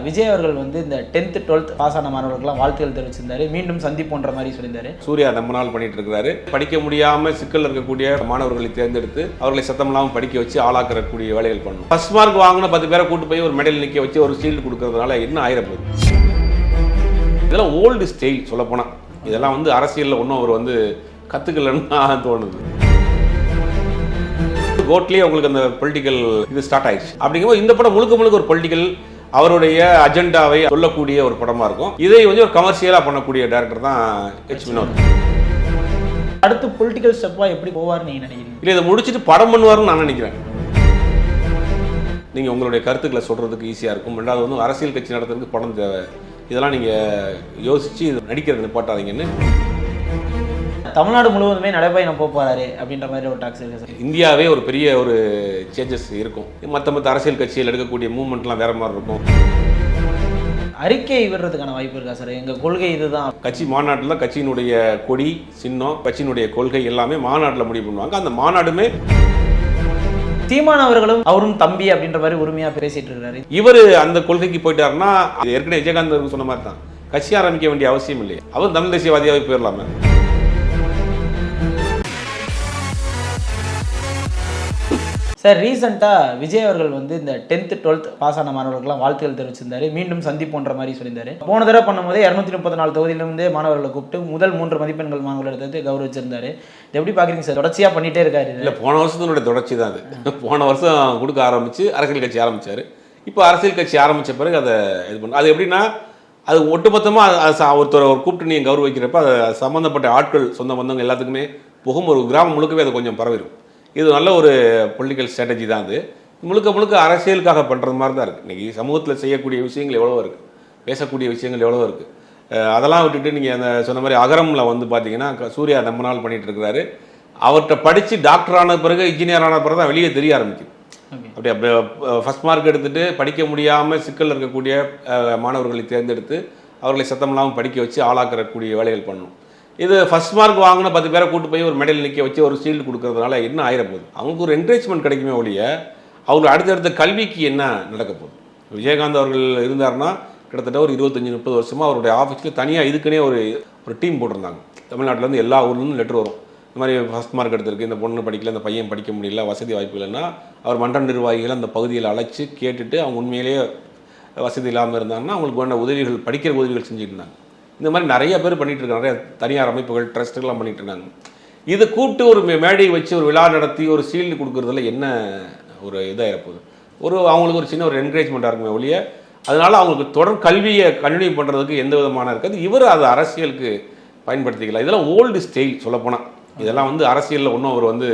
விஜய் அவர்கள் வந்து இந்த 10th 12th பாஸ் ஆன மாணவர்களுக்கெல்லாம் வாழ்த்துக்கள் தெரிவிச்சிருந்தாரு. மீண்டும் சந்திப்போன்ற மாதிரி சொல்லியிருந்தாரு. சூர்யா நம்ம நாள் பண்ணிட்டு இருக்கிறாரு. படிக்க முடியாம சிக்கல் இருக்கக்கூடிய மாணவர்களை தேர்ந்தெடுத்து அவர்களை சத்தம் இல்லாமல் படிக்க வச்சு ஆளாக்கக்கூடிய வேலைகள் பண்ணணும். ஃபர்ஸ்ட் மார்க் வாங்கின 10 பேரை கூட்டு போய் ஒரு மெடல் நிற்க வச்சு ஒரு ஷீல்டு கொடுக்கறதுனால என்ன ஆயிரப்போகுது? இதெல்லாம் ஓல்டு ஸ்டைல் சொல்லப்போனா. இதெல்லாம் வந்து அரசியலில் ஒன்றும் அவர் வந்து கற்றுக்கலன்னு தோணுது. கோட்லேயே உங்களுக்கு அந்த பொலிட்டிக்கல் இது ஸ்டார்ட் ஆயிடுச்சு. அப்படிங்கும்போது இந்த படம் முழுக்க முழுக்க ஒரு பொலிட்டிக்கல் அவருடைய அஜெண்டாவை சொல்லக்கூடிய ஒரு படமா இருக்கும். இதை வந்து ஒரு கமர்ஷியலா பண்ணக்கூடிய டைரக்டர் தான் எச் வினோத். அடுத்து பொலிட்டிக்கல் ஸ்டெப்பா எப்படி போவார்னு நீங்க நினைக்கிறீங்க? இல்லை, இதை முடிச்சுட்டு படம் பண்ணுவார்னு நான் நினைக்கிறேன். நீங்க உங்களுடைய கருத்துக்களை சொல்றதுக்கு ஈஸியா இருக்கும். ரெண்டாவது வந்து அரசியல் கட்சி நடத்துறதுக்கு படம் தேவை. இதெல்லாம் நீங்க யோசிச்சு நடிக்கிறது நிப்பாட்டாதீங்கன்னு. தமிழ்நாடு முழுவதுமே நடைபயணம் போறாரு அப்படின்ற மாதிரி ஒரு டாக்ஸ் இருக்கு சார். இந்தியாவே ஒரு பெரிய ஒரு சேஞ்சஸ் இருக்கும். மற்ற அரசியல் கட்சியில் எடுக்கக்கூடிய மூவ்மெண்ட்லாம் வேற மாதிரி இருக்கும். அறிக்கை விடுறதுக்கான வாய்ப்பு இருக்கா சார்? எங்க கொள்கை இதுதான். கட்சி மாநாட்டில் கட்சியினுடைய கொடி சின்னம் கட்சியினுடைய கொள்கை எல்லாமே மாநாட்டில் முடிவு பண்ணுவாங்க. அந்த மாநாடுமே சீமான் அவர்களும் அவரும் தம்பி அப்படின்ற மாதிரி உரிமையா பேசிட்டு இருக்காரு. இவர் அந்த கொள்கைக்கு போயிட்டாருன்னா ஏற்கனவே விஜயகாந்த் அவர்கள் சொன்ன மாதிரி தான் கட்சி ஆரம்பிக்க வேண்டிய அவசியம் இல்லையே. அவர் தமிழ் தேசியவாதியாகவே போயிடலாமே. சார், ரீசெண்டாக விஜய் அவர்கள் வந்து இந்த 10th 12th பாஸ் ஆன மாணவர்களுக்கெல்லாம் வாழ்த்துக்கள் தெரிவிச்சிருந்தாரு. மீண்டும் சந்திப்போன்ற மாதிரி சொல்லியிருந்தாரு. போன தடவை பண்ணும்போது 234 தொகுதியிலிருந்தே மாணவர்களை கூப்பிட்டு முதல் 3 மதிப்பெண்கள் மாணவர்கள் எடுத்து கௌரவிச்சிருந்தாரு. எப்படி பார்க்குறீங்க சார்? தொடர்ச்சியாக பண்ணிகிட்டே இருக்காரு. இல்லை, போன வருஷத்தினுடைய தொடர்ச்சி தான் அது. போன வருஷம் கொடுக்க ஆரம்பித்து அரசியல் கட்சி ஆரம்பித்தார். இப்போ அரசியல் கட்சி ஆரம்பித்த பிறகு அதை இது பண்ண அது எப்படின்னா அது ஒட்டுமொத்தமாக ஒருத்தர் ஒரு கூப்பிட்டு நீங்கள் கௌரவிக்கிறப்ப அது சம்மந்தப்பட்ட ஆட்கள் சொந்த பந்தங்கள் எல்லாத்துக்குமே புகும். ஒரு கிராமம் முழுக்கவே அது கொஞ்சம் பரவிடும். இது நல்ல ஒரு பொலிட்டிக்கல் ஸ்ட்ராட்டஜி தான். அது முழுக்க முழுக்க அரசியலுக்காக பண்ணுறது மாதிரி தான் இருக்குது. இன்றைக்கி சமூகத்தில் செய்யக்கூடிய விஷயங்கள் எவ்வளோ இருக்குது, பேசக்கூடிய விஷயங்கள் எவ்வளோ இருக்குது. அதெல்லாம் விட்டுட்டு நீங்கள் அந்த சொன்ன மாதிரி அகரமில் வந்து பார்த்தீங்கன்னா சூர்யா நம்ம நாள் பண்ணிகிட்டு இருக்கிறாரு. அவர்கிட்ட படித்து டாக்டர் ஆன பிறகு இன்ஜினியர் ஆன பிறகு தான் வெளியே தெரிய ஆரம்பிக்குது. அப்படியே ஃபஸ்ட் மார்க் எடுத்துகிட்டு படிக்க முடியாமல் சிக்கல் இருக்கக்கூடிய மாணவர்களை தேர்ந்தெடுத்து அவர்களை சத்தம் இல்லாமல் படிக்க வச்சு ஆளாக்கக்கூடிய வேலைகள் பண்ணணும். இது ஃபர்ஸ்ட் மார்க் வாங்கின 10 பேரை கூட்டு போய் ஒரு மெடல் நிற்க வச்சு ஒரு ஷீல்டு கொடுக்கறதுனால என்ன ஆயிரப்போகுது? அவங்களுக்கு ஒரு என்கரேஜ்மெண்ட் கிடைக்குமே ஒழிய அவங்க அடுத்தடுத்த கல்விக்கு என்ன நடக்க போகுது? விஜயகாந்த் அவர்கள் இருந்தார்னா கிட்டத்தட்ட ஒரு 25-30 வருஷமாக அவருடைய ஆஃபீஸில் தனியாக இதுக்குன்னே ஒரு டீம் போட்டிருந்தாங்க. தமிழ்நாட்டிலேருந்து எல்லா ஊர்லேருந்து லெட்டர் வரும். இந்த மாதிரி ஃபஸ்ட் மார்க் எடுத்திருக்கு, இந்த பொண்ணு படிக்கல, இந்த பையன் படிக்க முடியல, வசதி வாய்ப்பு இல்லைன்னா அவர் மன்ற நிர்வாகிகள் அந்த பகுதியில் அழைச்சி கேட்டுட்டு அவங்க உண்மையிலேயே வசதி இல்லாமல் இருந்தாங்கன்னா அவங்களுக்கு வேண்ட உதவிகள், படிக்கிற உதவிகள் செஞ்சுட்டு இருந்தாங்க. இந்த மாதிரி நிறைய பேர் பண்ணிகிட்டு இருக்காங்க. நிறைய தனியார் அமைப்புகள் ட்ரஸ்ட்டுகள்லாம் பண்ணிகிட்டு இருக்காங்க. இதை கூப்பிட்டு ஒரு மேடை வச்சு ஒரு விழா நடத்தி ஒரு ஷீல்டு கொடுக்குறதுல என்ன ஒரு இதாக இருப்போது? அவங்களுக்கு ஒரு சின்ன ஒரு என்கரேஜ்மெண்ட்டாக இருக்குமே ஒழிய அதனால் அவங்களுக்கு தொடர் கல்வியை கண்டினியூ பண்ணுறதுக்கு எந்த விதமான இருக்காது. இவர் அதை அரசியலுக்கு பயன்படுத்திக்கலாம். இதெல்லாம் ஓல்டு ஸ்டைல் சொல்லப்போனால். இதெல்லாம் வந்து அரசியலில் ஒன்றும் அவர் வந்து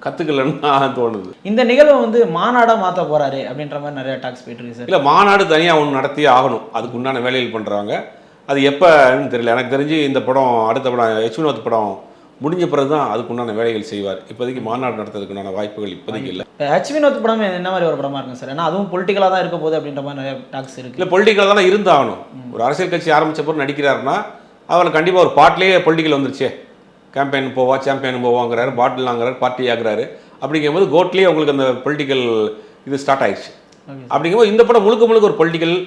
கற்றுக்கலன்னு தோணுது. இந்த நிகழ்வை வந்து மாநாடாக மாற்ற போகிறாரு அப்படின்ற மாதிரி நிறைய டாக்ஸ் போயிட்டு இருக்கு சார். இல்லை, மாநாடு தனியாக ஒன்று நடத்தியே ஆகணும். அதுக்கு உண்டான வேலைகள் பண்ணுறாங்க. அது எப்போன்னு தெரியல. எனக்கு தெரிஞ்சு இந்த படம் அடுத்த படம் எச் வினோத் படம் முடிஞ்ச பிறகு தான் அதுக்குண்டான வேலைகள் செய்வார். இப்போதைக்கு மாநாடு நடத்துறதுக்குண்டான வாய்ப்புகள் இப்போதைக்கு இல்லை. எச் வினோத் படம் என்ன மாதிரி ஒரு படமாக இருக்கும் சார்? ஏன்னா அதுவும் பொலிட்டிக்கலாக தான் இருக்க போகுது அப்படின்ற மாதிரி நிறைய டாக்ஸ் இருக்குது. இல்லை, பொலிட்டிக்கலாக தானே இருந்தாகணும். ஒரு அரசியல் கட்சி ஆரம்பித்த பிறகு நடிக்கிறாருன்னா அவரை கண்டிப்பாக ஒரு பாட்டிலேயே பொலிட்டிக்கல் வந்துருச்சே. கேம்பெயின் போவா, சாம்பியன் போவாங்கிறாரு, பாட்டில் வாங்குறாரு, பார்ட்டி ஆகுறாரு. அப்படிங்கும்போது கோட்லேயே உங்களுக்கு அந்த பொலிட்டிக்கல் இது ஸ்டார்ட் ஆயிடுச்சு. அப்படிங்கும்போது இந்த படம் முழுக்க முழுக்க ஒரு பொலிட்டிக்கல்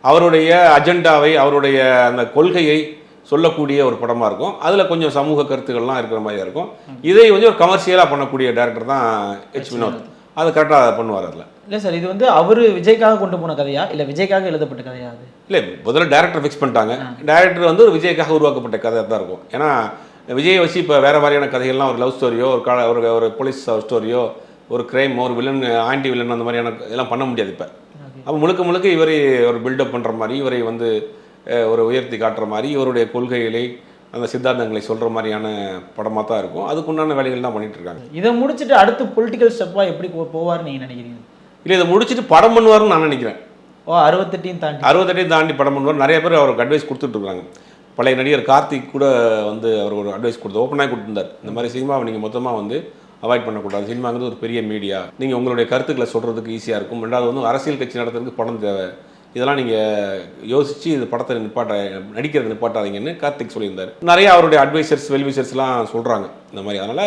அவருடைய அஜெண்டாவை அவருடைய அந்த கொள்கையை சொல்லக்கூடிய ஒரு படமாக இருக்கும். அதில் கொஞ்சம் சமூக கருத்துக்கள்லாம் இருக்கிற மாதிரியாக இருக்கும். இதை வந்து ஒரு கமர்ஷியலாக பண்ணக்கூடிய டைரக்டர் தான் எச் வினோத். அதை கரெக்டாக பண்ணுவார். அதில் இல்லை சார், இது வந்து அவர் விஜய்க்காக கொண்டு போன கதையா இல்லை விஜய்க்காக எழுதப்பட்ட கதையா? அது இல்லை, முதல்ல டைரக்டர் ஃபிக்ஸ் பண்ணிட்டாங்க. டைரக்டர் வந்து ஒரு விஜய்க்காக உருவாக்கப்பட்ட கதை தான் இருக்கும். ஏன்னா விஜயை வச்சு இப்போ வேறு மாதிரியான கதைகள்லாம் ஒரு லவ் ஸ்டோரியோ ஒரு போலீஸ் ஸ்டோரியோ ஒரு கிரைம் ஒரு வில்லன் ஆன்டி வில்லன் அந்த மாதிரியான இதெல்லாம் பண்ண முடியாது. இப்போ அப்போ முழுக்க முழுக்க இவரை ஒரு பில்டப் பண்ணுற மாதிரி, இவரை வந்து ஒரு உயர்த்தி காட்டுற மாதிரி, இவருடைய கொள்கைகளை அந்த சித்தாந்தங்களை சொல்கிற மாதிரியான படமாக தான் இருக்கும். அதுக்குண்டான வேலைகள் தான் பண்ணிட்டு இருக்காங்க. இதை முடிச்சுட்டு அடுத்து பொலிட்டிக்கல் ஸ்டெப்பாக எப்படி போவார்னு நீங்கள் நினைக்கிறீங்க? இல்லை, இதை முடிச்சுட்டு படம் பண்ணுவார்னு நான் நினைக்கிறேன். 68 தாண்டி படம் பண்ணுவார். நிறைய பேர் அவருக்கு அட்வைஸ் கொடுத்துட்ருக்காங்க. பழைய நடிகர் கார்த்திக் கூட வந்து அவர் ஒரு அட்வைஸ் ஓப்பனாக கொடுத்துருந்தார். இந்த மாதிரி சினிமாவை நீங்கள் மொத்தமாக வந்து அவாய்ட் பண்ணக்கூடாது. சினிமாங்கிறது ஒரு பெரிய மீடியா. நீங்கள் உங்களுடைய கருத்துக்களை சொல்கிறதுக்கு ஈஸியாக இருக்கும். ரெண்டாவது வந்து அரசியல் கட்சி நடத்துறதுக்கு படம் தேவை. இதெல்லாம் நீங்கள் யோசித்து இது படத்தை நடிக்கிறது நிப்பாட்டாதீங்கன்னு கார்த்திக் சொல்லியிருந்தார். நிறைய அவருடைய அட்வைசர்ஸ் வெல்விஷர்ஸ்லாம் சொல்கிறாங்க இந்த மாதிரி. அதனால்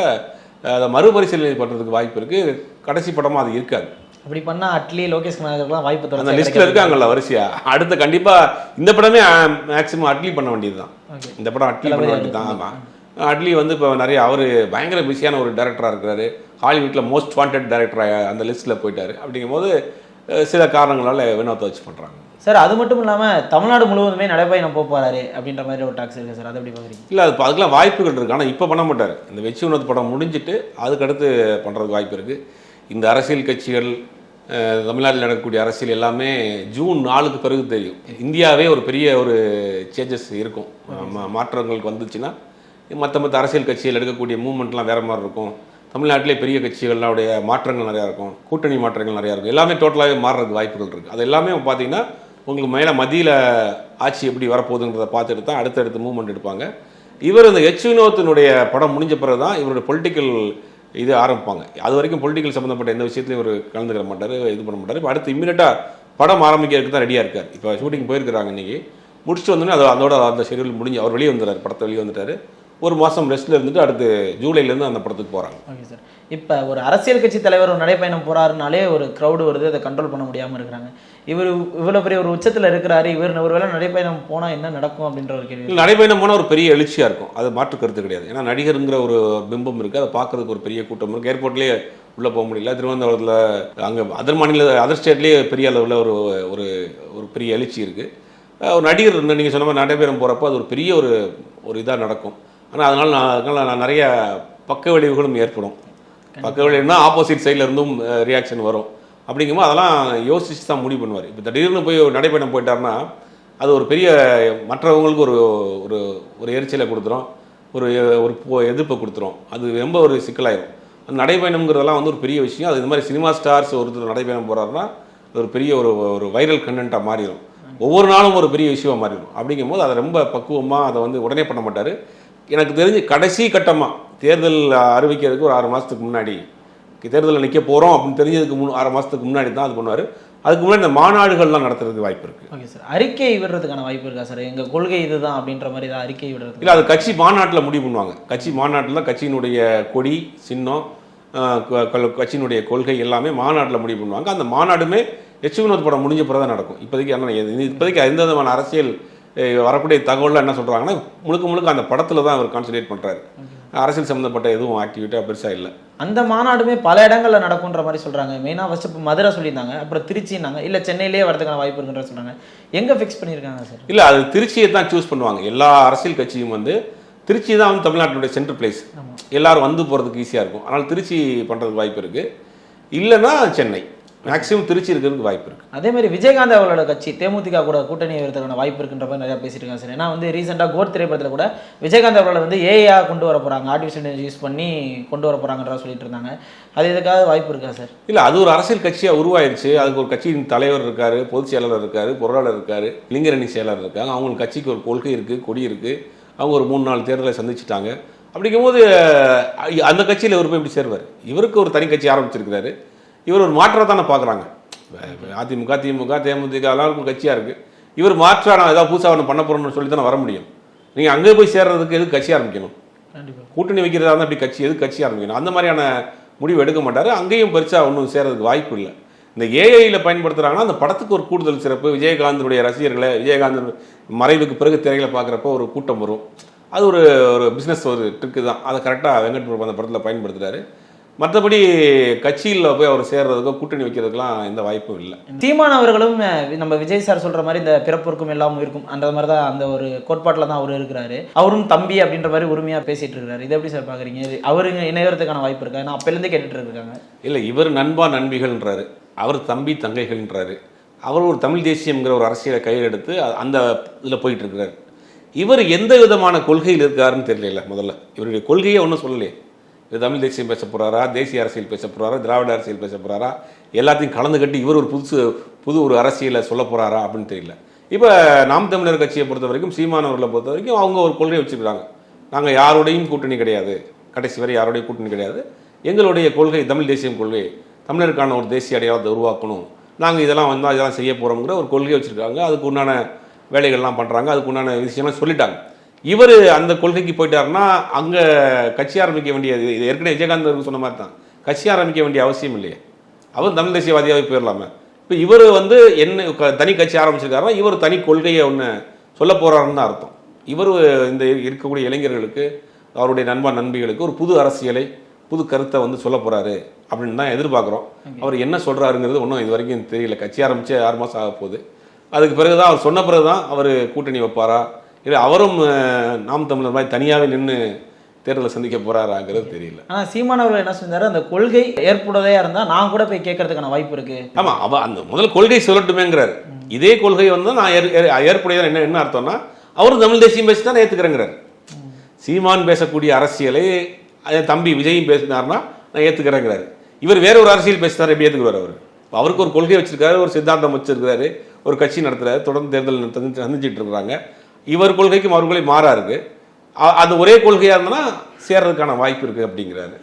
அதை மறுபரிசீலனை பண்ணுறதுக்கு வாய்ப்பு இருக்குது. கடைசி படமாக அது இருக்காது. அப்படி பண்ணா அட்லி லோகேஷ் கனகராஜுக்குலாம் வாய்ப்பு அந்த தொடர்ந்து லிஸ்ட்ல இருக்காங்கல்ல வரிசையா. அடுத்து கண்டிப்பா இந்த படமே மேக்ஸிமம் அட்லி பண்ண வேண்டியதுதான். இந்த படம் அட்லி பண்ண வேண்டியதுதான். ஆமா, அட்லி வந்து இப்போ நிறைய அவர் பயங்கர பிஸியான ஒரு டைரக்டராக இருக்கிறாரு. ஹாலிவுட்டில் மோஸ்ட் வாண்டட் டைரக்டராக அந்த லிஸ்ட்டில் போயிட்டாரு. அப்படிங்கும்போது சில காரணங்களால் வினோத்தை வச்சு பண்ணுறாங்க. சார் அது மட்டும் இல்லாமல் தமிழ்நாடு முழுவதுமே நடைபயணம் போகிறாரு அப்படின்ற மாதிரி ஒரு டாக்ஸ் இருக்குது சார், அதை எப்படி பார்க்குறீங்க? இல்லை, அது அதுக்கெல்லாம் வாய்ப்புகள் இருக்குது. ஆனால் இப்போ பண்ண மாட்டார். இந்த வெற்றி வினோத் படம் முடிஞ்சிட்டு அதுக்கடுத்து பண்ணுறதுக்கு வாய்ப்பு இருக்குது. இந்த அரசியல் கட்சிகள் தமிழ்நாட்டில் நடக்கக்கூடிய அரசியல் எல்லாமே ஜூன் 4க்கு பிறகு தெரியும். இந்தியாவே ஒரு பெரிய ஒரு சேஞ்சஸ் இருக்கும். மாற்றங்களுக்கு வந்துச்சுன்னா மற்ற அரசியல் கட்சிகள் எடுக்கக்கூடிய மூவ்மெண்ட்லாம் வேறு மாதிரி இருக்கும். தமிழ்நாட்டிலே பெரிய கட்சிகளுடைய மாற்றங்கள் நிறையா இருக்கும், கூட்டணி மாற்றங்கள் நிறையா இருக்கும். எல்லாமே டோட்டலாகவே மாறுறதுக்கு வாய்ப்புகள் இருக்குது. அது எல்லாமே பார்த்தீங்கன்னா உங்களுக்கு மேலே மத்தியில் ஆட்சி எப்படி வரப்போகுதுன்றதை பார்த்துட்டு தான் அடுத்தடுத்து மூவ்மெண்ட் எடுப்பாங்க. இவர் இந்த எச் வினோத்தினுடைய படம் முடிஞ்ச பிறகு தான் இவருடைய பொலிட்டிக்கல் இது ஆரம்பிப்பாங்க. அது வரைக்கும் பொலிட்டிக்கல் சம்மந்தப்பட்ட எந்த விஷயத்துலையும் இவர் கலந்துக்கிற மாட்டார், இது பண்ண மாட்டார். இப்போ அடுத்து இம்மீடியட்டாக படம் ஆரம்பிக்கிறதுக்கு தான் ரெடியாக இருக்கார். இப்போ ஷூட்டிங் போயிருக்கிறாங்க. இன்றைக்கி முடிச்சுட்டு வந்தோன்னே அதோட அந்த ஷெடியூல் முடிஞ்சு அவர் வெளியே வந்துடுறாரு, படத்தை வெளியே வந்துட்டார். ஒரு மாதம் ரெஸ்ட்டில் இருந்துட்டு அடுத்து ஜூலைலேருந்து அந்த படத்துக்கு போகிறாங்க. Okay sir. இப்போ ஒரு அரசியல் கட்சி தலைவர் ஒரு நடைப்பயணம் போகிறாருனாலே ஒரு க்ரௌடு வருது, அதை கண்ட்ரோல் பண்ண முடியாமல் இருக்கிறாங்க. இவர் இவ்வளோ பெரிய ஒரு உச்சத்தில் இருக்கிறாரு, இவர் ஒரு வேளை நடைப்பயணம் போனால் என்ன நடக்கும் அப்படின்ற ஒரு கேள்வி. நடைப்பயணம் போனால் ஒரு பெரிய எழுச்சியாக இருக்கும், அது மாற்று கருத்து கிடையாது. ஏன்னா நடிகருங்கிற ஒரு பிம்பம் இருக்குது, அதை பார்க்கறதுக்கு ஒரு பெரிய கூட்டம் இருக்குது. ஏர்போர்ட்லேயே உள்ளே போக முடியல. திருவனந்தபுரத்தில் அங்கே அதர் ஸ்டேட்லேயே பெரிய அளவில் ஒரு ஒரு பெரிய எழுச்சி இருக்குது. ஒரு நடிகர் நீங்கள் சொன்ன மாதிரி நடைபயணம் போகிறப்போ அது ஒரு பெரிய ஒரு இதாக நடக்கும். ஆனால் அதனால் நான் நிறைய பக்க விளைவுகளும் ஏற்படும். பக்க விளைவுனா ஆப்போசிட் சைடில் இருந்தும் ரியாக்ஷன் வரும். அப்படிங்கும்போது அதெல்லாம் யோசிச்சு தான் முடிவு பண்ணுவார். இப்போ திடீர்னு போய் ஒரு நடைப்பயணம் போயிட்டாருன்னா அது ஒரு பெரிய மற்றவங்களுக்கு ஒரு எரிச்சலை கொடுத்துரும், ஒரு எதிர்ப்பை கொடுத்துரும். அது ரொம்ப ஒரு சிக்கலாயிரும். அந்த நடைப்பயணம்ங்கிறதெல்லாம் வந்து ஒரு பெரிய விஷயம். அது இந்த மாதிரி சினிமா ஸ்டார்ஸ் ஒருத்தர் நடைப்பயணம் போகிறாருன்னா அது ஒரு பெரிய ஒரு வைரல் கண்டென்ட்டாக மாறிடும். ஒவ்வொரு நாளும் ஒரு பெரிய விஷயமாக மாறிடும். அப்படிங்கும்போது அதை ரொம்ப பக்குவமாக அதை வந்து உடனே பண்ண மாட்டார். எனக்கு தெரிஞ்சு கடைசி கட்டமாக தேர்தல் அறிவிக்கிறதுக்கு ஒரு 6 மாதத்துக்கு முன்னாடி, தேர்தலில் நிற்க போகிறோம் அப்படின்னு தெரிஞ்சதுக்கு 6 மாதத்துக்கு முன்னாடி தான் அது பண்ணுவார். அதுக்கு முன்னாடி இந்த மாநாடுகள்லாம் நடத்துறதுக்கு வாய்ப்பு இருக்குது. Okay sir. அறிக்கை விடுறதுக்கான வாய்ப்பு இருக்கா சார்? எங்கள் கொள்கை இதுதான் அப்படின்ற மாதிரி தான் அறிக்கை விடுறது இல்லை, அது கட்சி மாநாட்டில் முடிவு பண்ணுவாங்க. கட்சி மாநாட்டில் தான் கட்சியினுடைய கொடி சின்னம் கட்சியினுடைய கொள்கை எல்லாமே மாநாட்டில் முடிவு பண்ணுவாங்க. அந்த மாநாடுமே எச் வினோத் படம் முடிஞ்ச பிறகு தான் நடக்கும். இப்போதைக்கு எந்த விதமான அரசியல் வரக்கூடிய தகவலில் என்ன சொல்கிறாங்கன்னா முழுக்க அந்த படத்தில் தான் அவர் கான்சன்ட்ரேட் பண்ணுறாரு. அரசியல் சம்மந்தப்பட்ட எதுவும் ஆக்டிவிட்டியாக பெருசாக இல்லை. அந்த மாநாடுமே பல இடங்களில் நடக்குன்ற மாதிரி சொல்கிறாங்க. மெயினாக ஃபஸ்ட்டு இப்போ மதுரை சொல்லியிருந்தாங்க, அப்புறம் திருச்சின்னாங்க, இல்லை சென்னையிலேயே வரதுக்கான வாய்ப்பு இருக்குன்ற சொல்கிறாங்க. எங்கே ஃபிக்ஸ் பண்ணியிருக்காங்க சார்? இல்லை, அது திருச்சியை தான் சூஸ் பண்ணுவாங்க. எல்லா அரசியல் கட்சியும் வந்து திருச்சி தான் வந்து தமிழ்நாட்டினுடைய சென்ட்ரல் பிளேஸ். எல்லாரும் வந்து போகிறதுக்கு ஈஸியாக இருக்கும். அதனால் திருச்சி பண்ணுறதுக்கு வாய்ப்பு இருக்குது. இல்லைன்னா சென்னை, மேக்ஸிமம் திருச்சி இருக்கிறதுக்கு வாய்ப்பு இருக்குது. அதே மாதிரி விஜயகாந்த் அவர்களோட கட்சி தேமுதிக கூட கூட்டணி வரதுக்கான வாய்ப்பு இருக்குன்ற மாதிரி நிறையா பேசிட்டு இருக்காங்க சார். ஏன்னா வந்து ரீசெண்டாக கோட் திரைப்படத்தில் கூட விஜயகாந்த் அவர்களை வந்து ஏஐயா கொண்டு வர போகிறாங்க, ஆர்டிஃபிஷியல் இன்டெலிஜென்ஸ் யூஸ் பண்ணி கொண்டு வர போகிறாங்கன்றா சொல்லிட்டு இருந்தாங்க. அது எதுக்காக வாய்ப்பு இருக்கா சார்? இல்லை, அது ஒரு அரசியல் கட்சியாக உருவாயிருச்சு. அதுக்கு ஒரு கட்சியின் தலைவர் இருக்கார், பொதுச் செயலாளர் இருக்கார், பொருளாளர் இருக்கார், இளைஞரணி செயலாளர் இருக்காங்க. அவங்களுக்கு கட்சிக்கு ஒரு கொள்கை இருக்குது, கொடி இருக்குது. அவங்க ஒரு 3-4 தேர்தலை சந்திச்சுட்டாங்க. அப்படிங்கும்போது அந்த கட்சியில் இவர் போய் எப்படி சேருவார்? இவருக்கு ஒரு தனி கட்சி ஆரம்பிச்சிருக்கிறாரு. இவர் ஒரு மாற்றத்தை தானே பார்க்குறாங்க. அதிமுக, திமுக, தேமுதிக எல்லாருக்கும் கட்சியாக இருக்குது. இவர் மாற்றான ஏதாவது புதுசாக ஒன்று பண்ண போகிறோம்னு சொல்லி தானே வர முடியும். நீங்கள் அங்கே போய் சேர்றதுக்கு எதுக்கு கட்சி ஆரம்பிக்கணும்? கூட்டணி வைக்கிறதா இருந்தால் அப்படி கட்சி ஆரம்பிக்கணும். அந்த மாதிரியான முடிவு எடுக்க மாட்டார். அங்கேயும் பெருசாக ஒன்றும் சேர்றதுக்கு வாய்ப்பு இல்லை. இந்த ஏஐயில் பயன்படுத்துகிறாங்கன்னா அந்த படத்துக்கு ஒரு கூடுதல் சிறப்பு. விஜயகாந்தனுடைய ரசிகர்களை விஜயகாந்த் மறைவுக்கு பிறகு திரைகளை பார்க்குறப்போ ஒரு கூட்டம் வரும். அது ஒரு பிஸ்னஸ் ஒரு ட்ரிக்கு தான். அதை கரெக்டாக வெங்கட் பிரபு அந்த படத்தில் பயன்படுத்துகிறாரு. மற்றபடி கட்சியில் போய் அவர் சேர்றதுக்கோ கூட்டணி வைக்கிறதுக்கெலாம் எந்த வாய்ப்பும் இல்லை. சீமான் அவர்களும் நம்ம விஜய் சார் சொல்கிற மாதிரி இந்த பிறப்பிற்கும் எல்லாம் இருக்கும் அந்த மாதிரி தான் அந்த ஒரு கோட்பாட்டில் தான் அவர் இருக்கிறாரு. அவரும் தம்பி அப்படின்ற மாதிரி உரிமையாக பேசிகிட்டு இருக்கிறாரு. இதை எப்படி சார் பார்க்குறீங்க? அவருங்க இணையறதுக்கான வாய்ப்பு இருக்கா? ஏன்னா அப்போலேருந்தே கேட்டுட்டு இருக்காங்க. இல்லை, இவர் நண்பா நண்பிகள்ன்றாரு, அவர் தம்பி தங்கைகள்ன்றாரு. அவர் ஒரு தமிழ் தேசியம்ங்கிற ஒரு அரசியலை கையில் எடுத்து அந்த இதில் போயிட்டு இருக்கிறார். இவர் எந்த விதமான கொள்கையில் இருக்காருன்னு தெரியல. முதல்ல இவருடைய கொள்கையை ஒன்றும் சொல்லலையே. இது தமிழ் தேசியம் பேச போகிறாரா, தேசிய அரசியல் பேச போகிறாரா, திராவிட அரசியல் பேச போகிறாரா, எல்லாத்தையும் கலந்து கட்டி இவர் ஒரு புது ஒரு அரசியலை சொல்ல போகிறாரா அப்படின்னு தெரியல. இப்போ நாம் தமிழர் கட்சியை பொறுத்த வரைக்கும், சீமானவர்களை பொறுத்த வரைக்கும் அவங்க ஒரு கொள்கையை வச்சுருக்காங்க. நாங்கள் யாரோடையும் கூட்டணி கிடையாது, கடைசி வரை யாரோடையும் கூட்டணி கிடையாது. எங்களுடைய கொள்கை தமிழ் தேசியம் கொள்கை, தமிழருக்கான ஒரு தேசிய அடையாளத்தை உருவாக்கணும், நாங்கள் இதெல்லாம் வந்தால் இதெல்லாம் செய்ய போகிறோங்கிற ஒரு கொள்கையை வச்சுருக்காங்க. அதுக்கு உண்டான வேலைகள்லாம் பண்ணுறாங்க, அதுக்கு உண்டான விஷயம்லாம் சொல்லிட்டாங்க. இவர் அந்த கொள்கைக்கு போயிட்டாருன்னா அங்கே கட்சி ஆரம்பிக்க வேண்டியது, இது ஏற்கனவே விஜயகாந்த் சொன்ன மாதிரி தான், கட்சி ஆரம்பிக்க வேண்டிய அவசியம் இல்லையே. அவர் தமிழ் தேசியவாதியாகவே போயிடலாமே. இப்போ இவர் வந்து என்ன தனி கட்சி ஆரம்பிச்சிருக்காருன்னா இவர் தனி கொள்கையை ஒன்று சொல்ல போகிறாருன்னு தான் அர்த்தம். இவர் இந்த இருக்கக்கூடிய இளைஞர்களுக்கு அவருடைய நண்பிகளுக்கு ஒரு புது அரசியலை புது கருத்தை வந்து சொல்ல போகிறாரு அப்படின்னு தான் எதிர்பார்க்குறோம். அவர் என்ன சொல்கிறாருங்கிறது ஒன்றும் இது வரைக்கும் தெரியல. கட்சி ஆரம்பித்து 6 மாதம் ஆக போகுது. அதுக்கு பிறகு தான் அவர் சொன்ன பிறகு தான் அவர் கூட்டணி வைப்பாரா இல்லை அவரும் நாம் தமிழர் மாதிரி தனியாகவே நின்று தேர்தலை சந்திக்க போகிறாராங்கிறது தெரியல. ஆனால் சீமானவர்கள் என்ன செஞ்சாரு, அந்த கொள்கை ஏற்புடையதாக இருந்தால் நான் கூட போய் கேட்கறதுக்கான வாய்ப்பு இருக்கு. ஆமாம், அவள் அந்த முதல் கொள்கை சொல்லட்டுமேங்கிறார். இதே கொள்கை வந்து நான் ஏற்புடையதான் என்ன அர்த்தம்னா அவரும் தமிழ் தேசியம் பேசி தான் ஏற்றுக்கிறேங்கிறார். சீமான் பேசக்கூடிய அரசியலை தம்பி விஜயும் பேசினார்னா நான் ஏற்றுக்கிறேங்கிறாரு. இவர் வேற ஒரு அரசியல் பேசினார், எப்படி ஏற்றுக்குவார்? அவருக்கு ஒரு கொள்கை வச்சிருக்காரு, ஒரு சித்தாந்தம் வச்சிருக்காரு, ஒரு கட்சி நடத்துறாரு, தொடர்ந்து தேர்தல் சந்திச்சுட்டு இருக்கிறாங்க. இவர் கொள்கைக்கும் அவர் கொள்கை மாறா இருக்கு. அது ஒரே கொள்கையாக இருந்தனா சேர்றதுக்கான வாய்ப்பு இருக்கு அப்படிங்கிறாரு.